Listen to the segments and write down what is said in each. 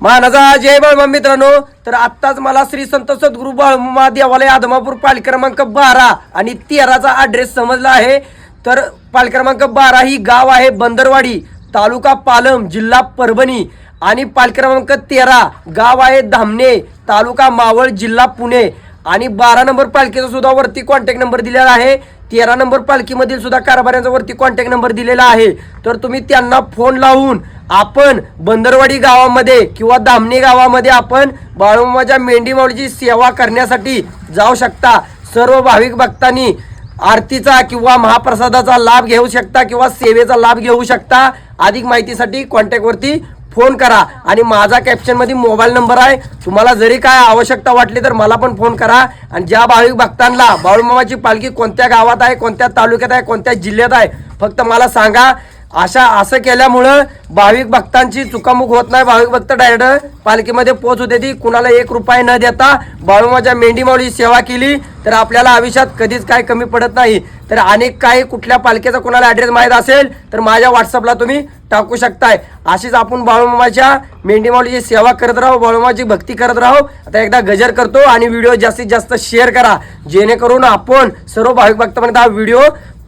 महाराजा जय बाळूमामा मित्रांनो, तर आत्ताच मला श्री संत सद्गुरू बाळूमामा देवालय आदमापूर पाल क्रमांक 12 आणि 13चा ॲड्रेस समजला आहे। तर पाल क्रमांक 12 ही गाव आहे बंदरवाडी, तालुका पालम, जिल्हा परभणी आणि पाल क्रमांक 13 गाव आहे धामणे, तालुका मावळ, जिल्हा पुणे आणि 12 नंबर पालखीचा सुद्धा वरती कॉन्टॅक्ट नंबर दिलेला आहे। 13 नंबर पालखीमधील सुद्धा कारभाऱ्यांचा वरती कॉन्टॅक्ट नंबर दिलेला आहे। तर तुम्ही त्यांना फोन लावून आपण बंदरवाडी गावामध्ये किंवा धामणे गावामध्ये आपण बाळूमामाच्या मेंढी माऊलीची सेवा करण्यासाठी जाऊ शकता। सर्व भाविक भक्तांनी आरतीचा किंवा महाप्रसादाचा लाभ घेऊ शकता किंवा सेवेचा लाभ घेऊ शकता। अधिक माहितीसाठी कॉन्टॅक्ट वरती फोन करा आणि माझा कॅप्शन मध्ये मोबाईल नंबर आहे। तुम्हाला जरी काय आवश्यकता वाटली तर मला पण फोन करा। आणि ज्या भाविक भक्तांना बाळूमामाची पालखी कोणत्या गावात आहे, कोणत्या तालुक्यात आहे, कोणत्या जिल्ह्यात आहे, फक्त मला सांगा। असं केल्यामुळं भाविक भक्तांची चुकामुक होत नाही। भाविक भक्त डायरेक्ट पालखीमध्ये पोहोचू देती। कुणाला 1 रुपया न देता बाळूमामाच्या मेंढी माऊली सेवा केली तर आपल्याला आयुष्यात कधीच काय कमी पडत नाही। तर अनेक काही कुठल्या पालखीचा कुणाला ॲड्रेस माहीत असेल तर माझ्या व्हॉट्सअपला तुम्ही टाकू शकताय। अशीच आपण बाळूमामाच्या मेंढी माऊलीची सेवा करत राहू, बाळूमामाची भक्ती करत राहू। आता एकदा गजर करतो आणि व्हिडिओ जास्तीत जास्त शेअर करा, जेणेकरून आपण सर्व भाविक भक्तांपर्यंत हा व्हिडिओ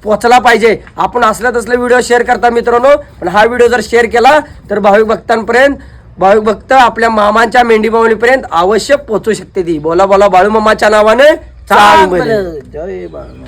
पोहोचला पाहिजे। आपण असल्या तसले व्हिडिओ शेअर करता मित्रांनो, पण हा व्हिडिओ जर शेअर केला तर भाविक भक्तांपर्यंत भाविक भक्त आपल्या मामांच्या मेंढी माऊलीपर्यंत अवश्य पोहोचू शकते ती। बोला बोला बाळूमामाच्या नावाने चांग भले। जय बाळू।